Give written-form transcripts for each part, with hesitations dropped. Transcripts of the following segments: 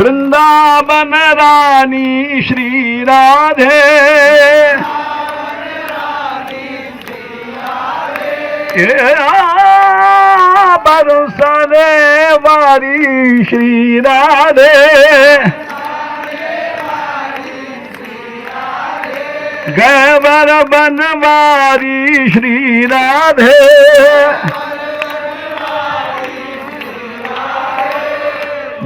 वृंदावन रानी श्री राधे, बरसने वाली श्री राधे, गैबर बनवारी श्री राधे,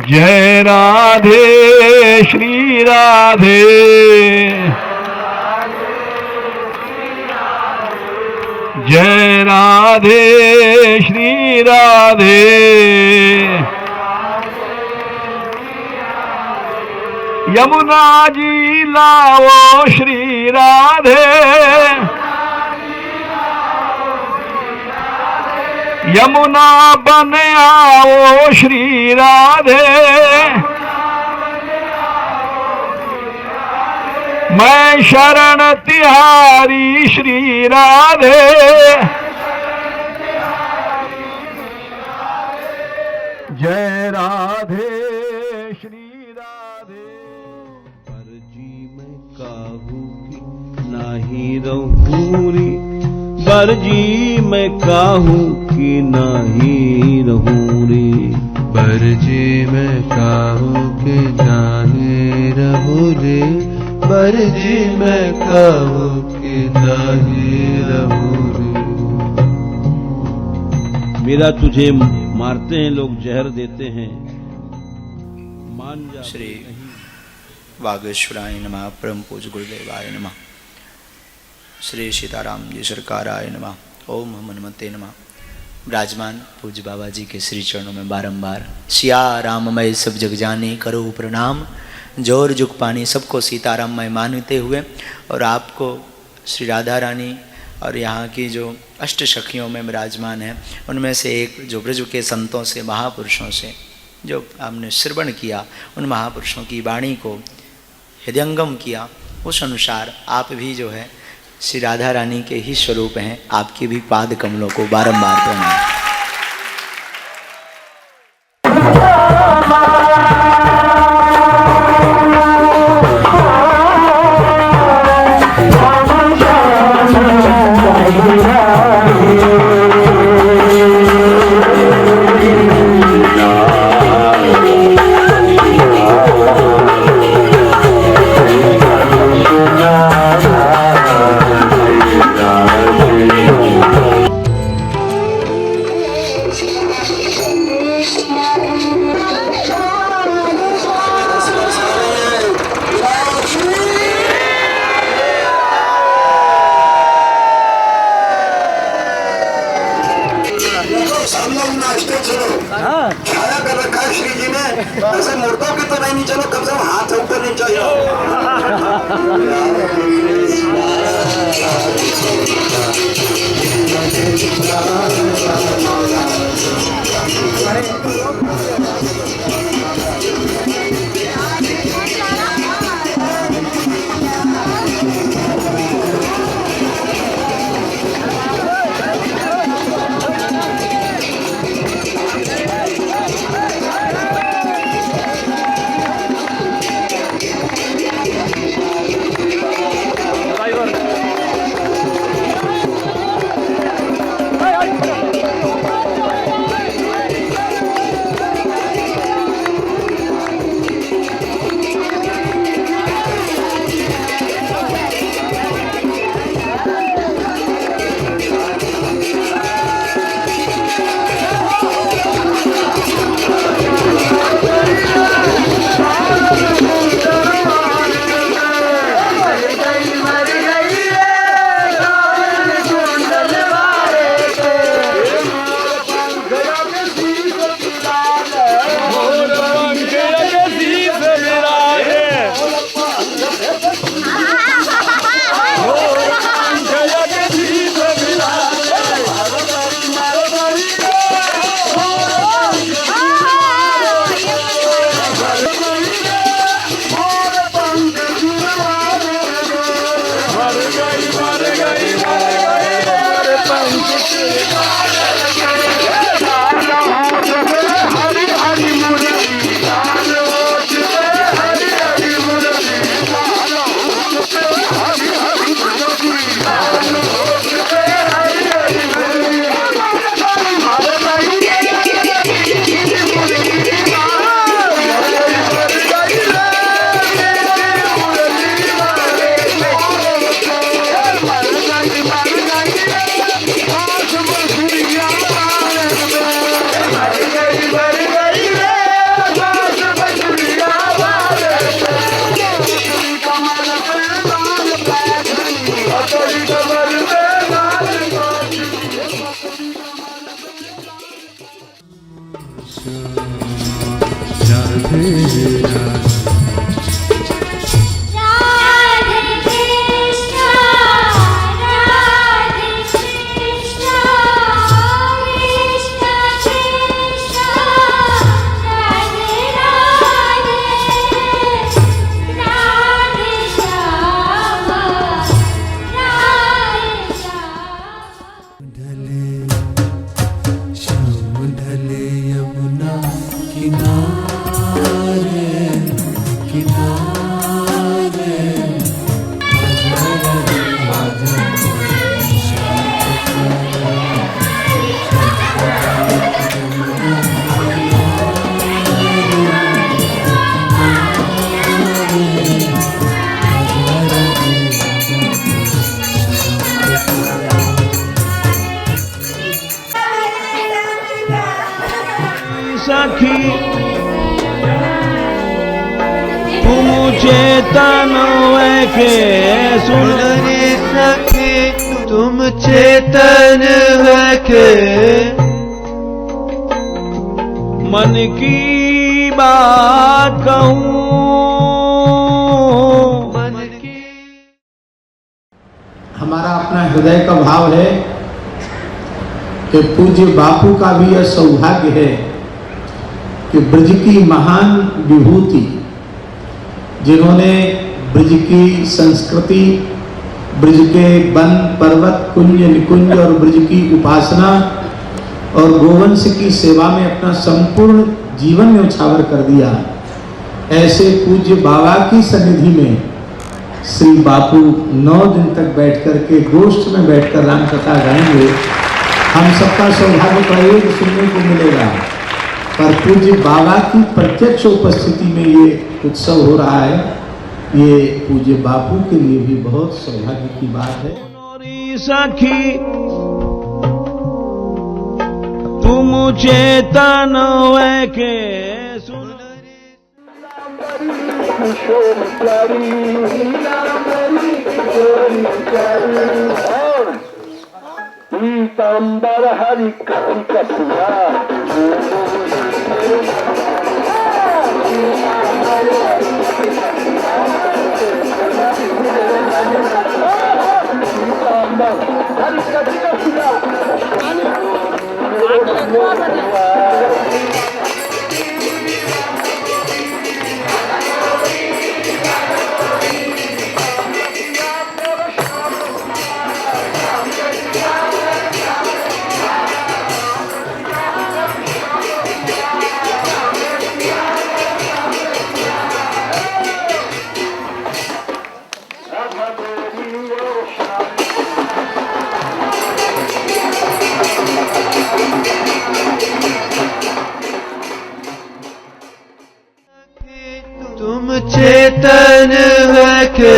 जय राधे श्री राधे, जय राधे श्री राधे, यमुना जी लाओ श्री राधे, यमुना बन आओ श्री राधे, मैं शरण तिहारी श्री राधे, जय राधे श्री राधे। पर जी मैं काहू की नाही रहूरी, पर जी मैं काहू की नाही रहूरी, पर जी मैं काहू की नाही रहूरी, पर जी मैं काहू की नाही रहूरी। मेरा तुझे मारते हैं लोग, जहर देते हैं, मान जा। श्री वागेश्वराय नमः, परम पूज्य गुरुदेवाय नमः, श्री सीताराम जी सरकाराय नमः, ओम हनुमते नमः। विराजमान पूज्य बाबा जी के श्री चरणों में बारंबार सिया राममय सब जग जाने करो प्रणाम, जोर जुग पानी सबको सीताराममय मानते हुए, और आपको श्री राधा रानी और यहाँ की जो अष्ट सखियों में विराजमान है, उनमें से एक जो ब्रज के संतों से, महापुरुषों से जो हमने श्रवण किया, उन महापुरुषों की वाणी को हृदयंगम किया, उस अनुसार आप भी जो है श्री राधा रानी के ही स्वरूप हैं। आपकी भी पाद कमलों को बारंबार प्रणाम। ऐसे मुर्दों की तो नहीं, चलो कम से कम हाथ ऊपर नहीं चाहिए। सखी तुम चेतन है के सुन रे सखी तुम चेतन है के मन की बात कहूँ मन की। हमारा अपना हृदय का भाव है कि पूज्य बापू का भी यह सौभाग्य है कि ब्रज की महान विभूति जिन्होंने ब्रज की संस्कृति, ब्रज के वन पर्वत कुंज निकुंज और ब्रज की उपासना और गोवंश की सेवा में अपना संपूर्ण जीवन न्यौछावर कर दिया, ऐसे पूज्य बाबा की सन्निधि में श्री बापू 9 दिन तक बैठकर के गोष्ठ में बैठकर राम कथा गाएंगे। हम सबका सौभाग्य प्रयोग सुनने को मिलेगा, पर पूज्य बाबा की प्रत्यक्ष उपस्थिति में ये उत्सव हो रहा है, ये पूज्य बापू के लिए भी बहुत सौभाग्य की बात है। सखी तुम चेतन है के सुन पीताम्बर हरि कसिया तुम चेतन है के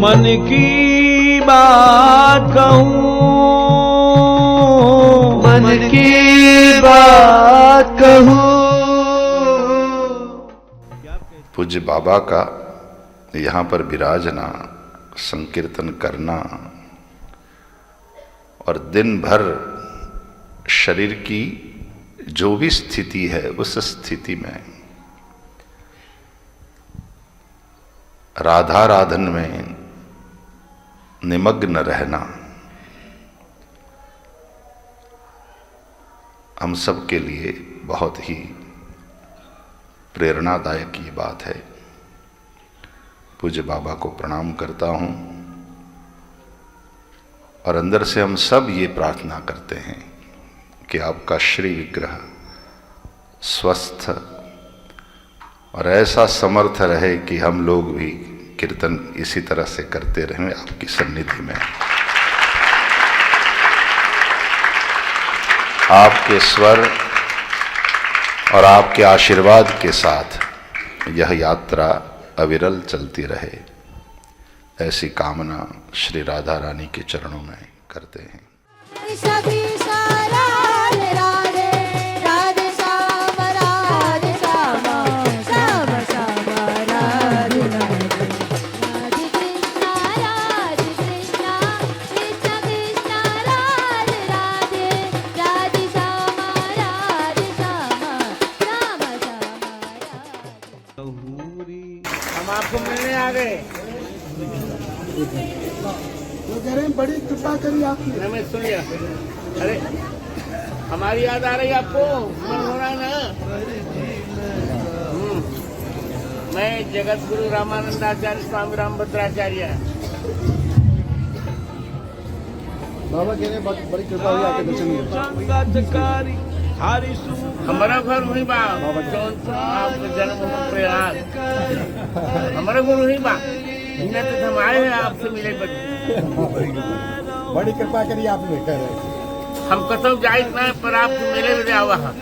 मन की बात कहूँ मन की बात कहूँ। पूज्य बाबा का यहाँ पर विराजना, संकीर्तन करना और दिन भर शरीर की जो भी स्थिति है उस स्थिति में राधाराधन में निमग्न रहना हम सब के लिए बहुत ही प्रेरणादायक ये बात है। पूज्य बाबा को प्रणाम करता हूँ और अंदर से हम सब ये प्रार्थना करते हैं कि आपका श्री विग्रह स्वस्थ और ऐसा समर्थ रहे कि हम लोग भी कीर्तन इसी तरह से करते रहें आपकी सन्निधि में। आपके स्वर और आपके आशीर्वाद के साथ यह यात्रा अविरल चलती रहे, ऐसी कामना श्री राधा रानी के चरणों में करते हैं। हम आपको मिलने आ गए। वो कह रहे हैं बड़ी कृपा करी आपकी। मैं सुन लिया। अरे हमारी याद आ रही आपको, मन हो रहा है ना। मैं जगत गुरु रामानंदाचार्य स्वामी रामभद्राचार्य। बाबा कह रहे हैं बड़ी कृपा हुई आपके दर्शन में। हमारा घर वही बा जौनपुर आपका जन्म हुआ प्रयाग, हमारा घर वही बा। इन्हें तो हम आए हैं आपसे मिले बड़ी कृपा करिए आपने कह रहे हम कतौ जाइत ना पर आपसे मिले में आवा है।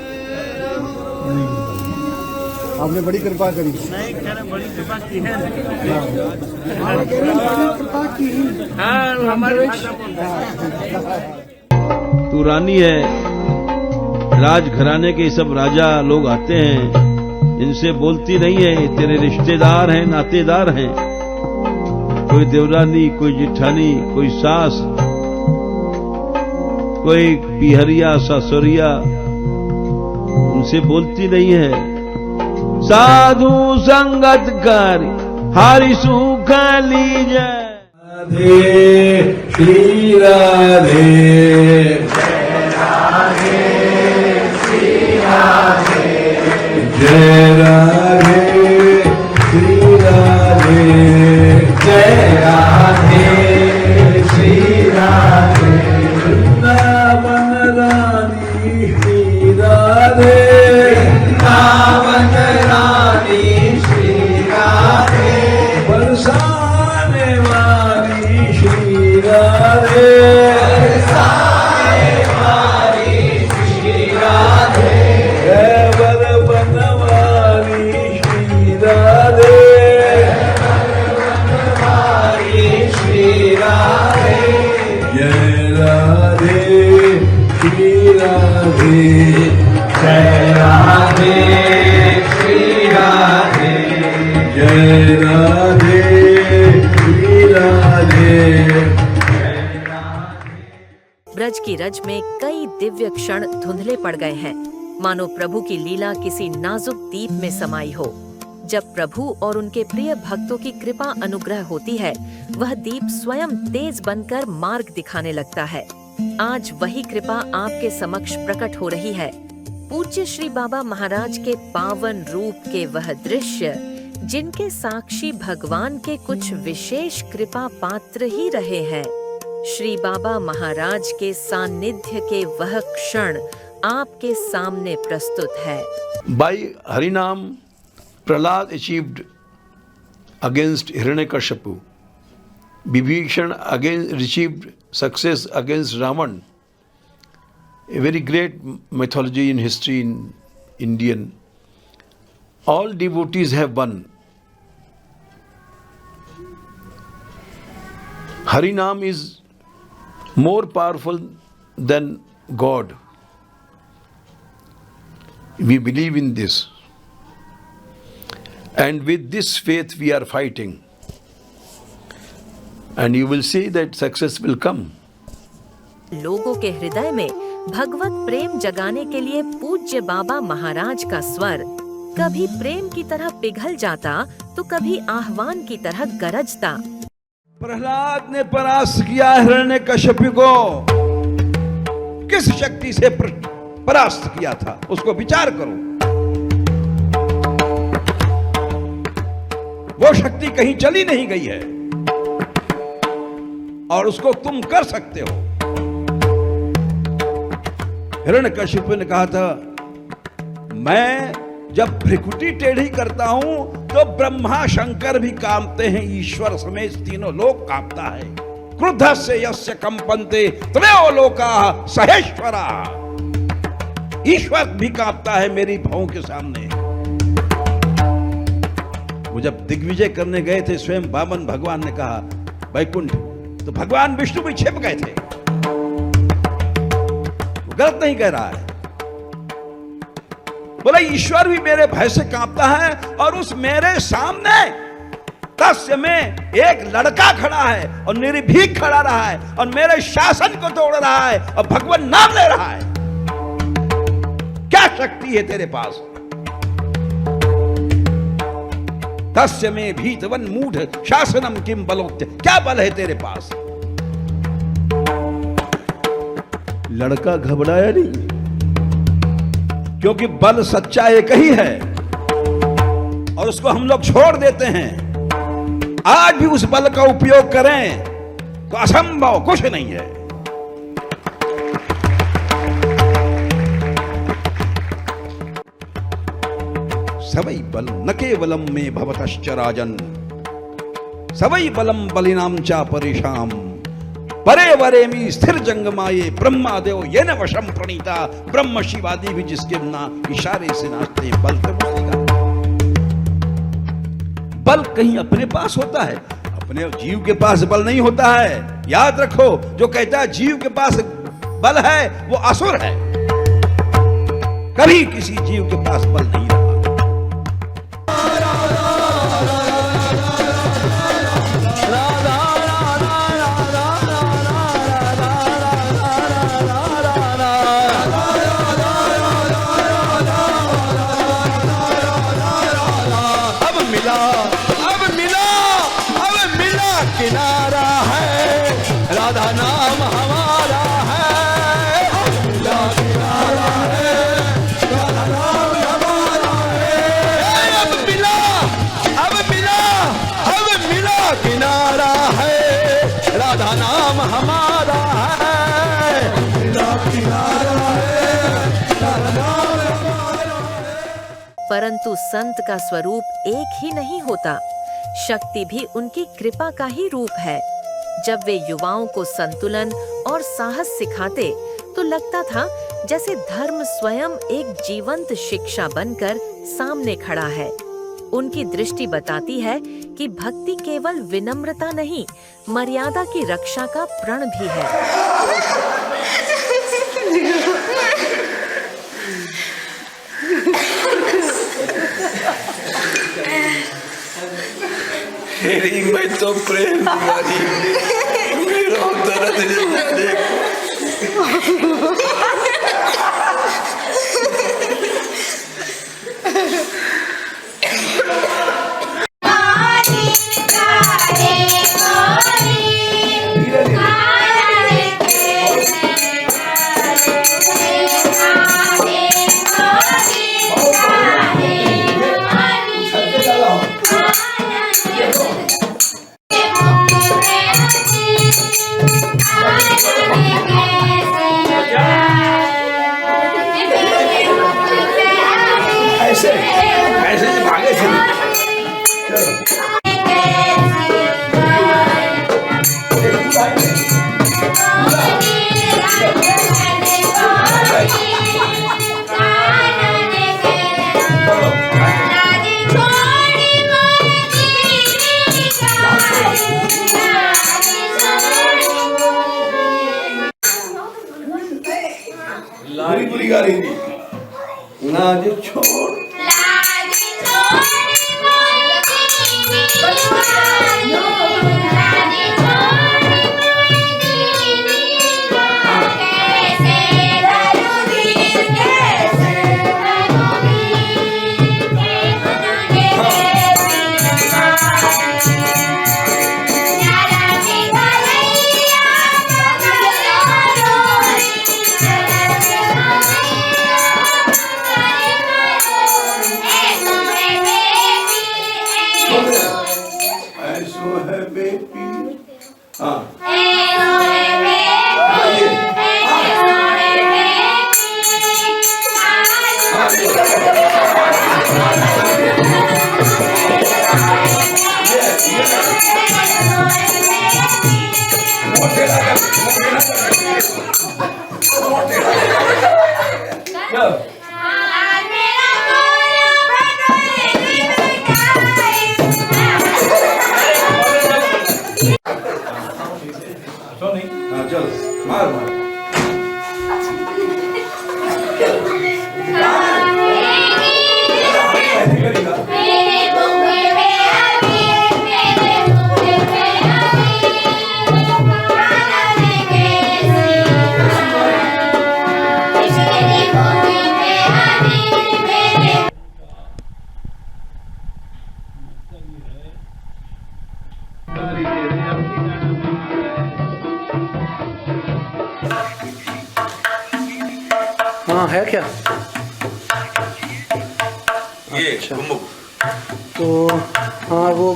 आपने बड़ी कृपा करी। नहीं करे बड़ी कृपा की है कृपा की। हाँ हमारे तू रानी है, राजघराने के सब राजा लोग आते हैं, इनसे बोलती नहीं है, तेरे रिश्तेदार हैं, नातेदार हैं, कोई देवरानी, कोई जिठानी, कोई सास, कोई पिहरिया ससुरिया, उनसे बोलती नहीं है। साधु संगत कर हरि सुख लीजै। राधे श्री राधे जय राधे श्री राधे जय राधे श्री राधे वृंदावन रानी श्री राधे वृंदावन रानी श्री राधे बरसाने वाली श्री राधे बरसाने वाली श्री राधे केवल बनवाली श्री राधे बनवाली श्री राधे जय राधे श्री राधे जय राधे श्री राधे जय राधे श्री राधे। ब्रज की रज में कई दिव्य क्षण धुंधले पड़ गए हैं, मानो प्रभु की लीला किसी नाजुक दीप में समाई हो। जब प्रभु और उनके प्रिय भक्तों की कृपा अनुग्रह होती है, वह दीप स्वयं तेज बनकर मार्ग दिखाने लगता है। आज वही कृपा आपके समक्ष प्रकट हो रही है। पूज्य श्री बाबा महाराज के पावन रूप के वह दृश्य, जिनके साक्षी भगवान के कुछ विशेष कृपा पात्र ही रहे हैं। श्री बाबा महाराज के सानिध्य के वह क्षण आपके सामने प्रस्तुत है। By Harinam, Prahlad achieved against Hiranyakashipu. Vibhishan achieved success against Ravan. A very great mythology in history in Indian. All devotees have won. Harinam is more powerful than God. We believe in this. And with this faith we are fighting. And you will see that success will come. लोगों के हृदय में भगवत प्रेम जगाने के लिए पूज्य बाबा महाराज का स्वर कभी प्रेम की तरह पिघल जाता तो कभी आह्वान की तरह गरजता। प्रहलाद ने परास्त किया हिरण्यकश्यप को। किस शक्ति से परास्त किया था, उसको विचार करो। वो शक्ति कहीं चली नहीं गई है और उसको तुम कर सकते हो। हिरण्यकश्यप ने कहा था, मैं जब भ्रिकुटी टेढ़ी करता हूं तो ब्रह्मा शंकर भी कांपते हैं, ईश्वर समेत तीनों लोक कांपता है। क्रुद्धस्य यस्य कंपन्ते त्रयो लोका सहेश्वरा। ईश्वर भी कांपता है मेरी भौं के सामने। वो जब दिग्विजय करने गए थे, स्वयं वामन भगवान ने कहा वैकुंठ, तो भगवान विष्णु भी छिप गए थे। वो गलत नहीं कह रहा है। बोला ईश्वर भी मेरे भय से कांपता है और उस मेरे सामने तस्य में एक लड़का खड़ा है और निर्भीक खड़ा रहा है और मेरे शासन को तोड़ रहा है और भगवान नाम ले रहा है। क्या शक्ति है तेरे पास? तस्य में भीतवन मूढ़ शासनम किम बलोत्य। क्या बल है तेरे पास? लड़का घबराया नहीं, क्योंकि बल सच्चा एक ही है और उसको हम लोग छोड़ देते हैं। आज भी उस बल का उपयोग करें तो असंभव कुछ नहीं है। सवै बल न केवलम में भवतश्च राजन सवै बलम बलिनाम चा परेशाम परे वरे में स्थिर जंगमाये ब्रह्मादेव ये न वशम प्रणीता ब्रह्म शिवादि भी जिसके ना इशारे से नाचते हैं। बल तो बोलेगा, बल कहीं अपने पास होता है, अपने जीव के पास बल नहीं होता है। याद रखो, जो कहता है जीव के पास बल है वो असुर है। कभी किसी जीव के पास बल नहीं रहा। किनारा है राधा नाम हमारा है, किनारा है राधा नाम हमारा है। अब मिला किनारा है राधा नाम हमारा है, किनारा है राधा नाम हमारा है। परंतु संत का स्वरूप एक ही नहीं होता, शक्ति भी उनकी कृपा का ही रूप है। जब वे युवाओं को संतुलन और साहस सिखाते तो लगता था जैसे धर्म स्वयं एक जीवंत शिक्षा बनकर सामने खड़ा है। उनकी दृष्टि बताती है कि भक्ति केवल विनम्रता नहीं, मर्यादा की रक्षा का प्रण भी है। मैं तो प्रेम वाली मेरा दर्द देख पूरी गा रही थी लाज छोड़ चल मार मार हाँ है क्या? ये अच्छा। तो हाँ वो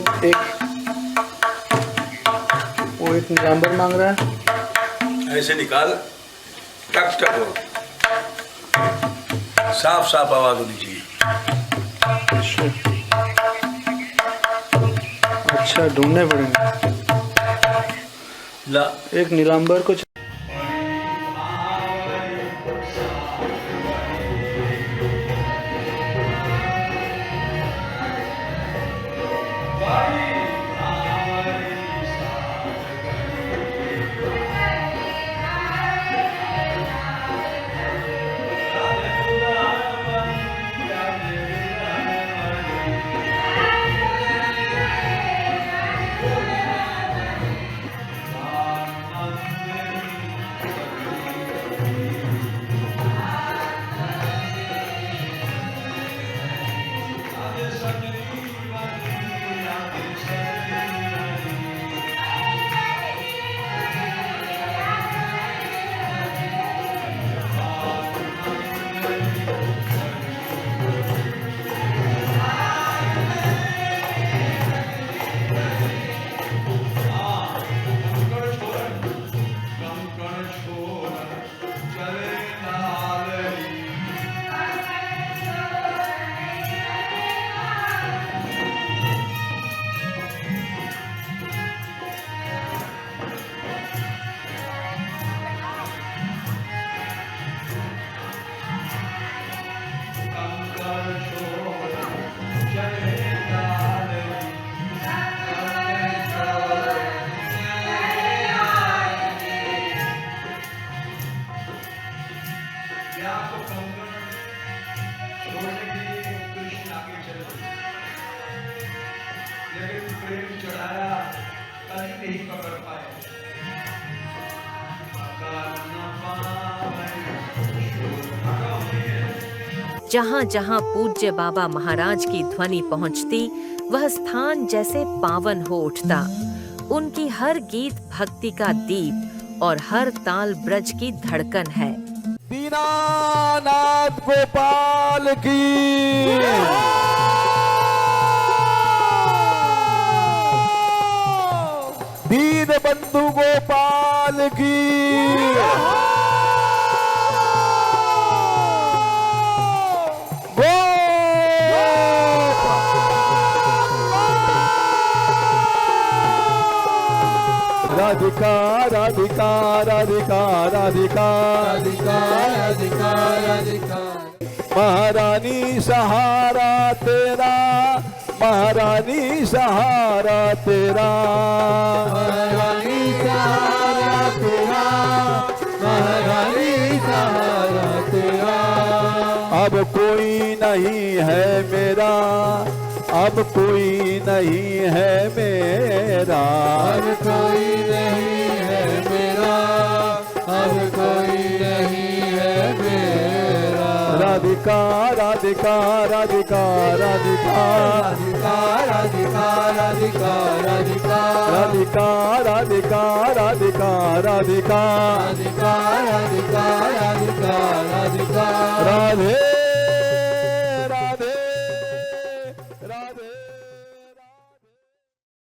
एक नंबर मांग रहा है। ऐसे निकाल, टक टक हो, साफ साफ आवाज होनी चाहिए। अच्छा ढूंढने पड़ेंगे। एक नीलांबर को जहाँ जहाँ पूज्य बाबा महाराज की ध्वनि पहुँचती, वह स्थान जैसे पावन हो उठता। उनकी हर गीत भक्ति का दीप और हर ताल ब्रज की धड़कन है। दीनानाथ गोपाल की, दीन बंधु गोपाल की, राधिका राधिका राधिका राधिका राधिका राधिका राधिका, महारानी सहारा तेरा, महारानी सहारा तेरा, महारानी सहारा तेरा, महारानी सहारा तेरा। अब कोई नहीं है मेरा, अब कोई नहीं है मेरा, अब कोई नहीं है मेरा, अब कोई नहीं है मेरा। राधिका राधिका राधिका राधिका राधिका राधिका राधिका राधिका राधिका राधिका राधिका राधिका राधिका राधिका राधिका राधे राधे राधे।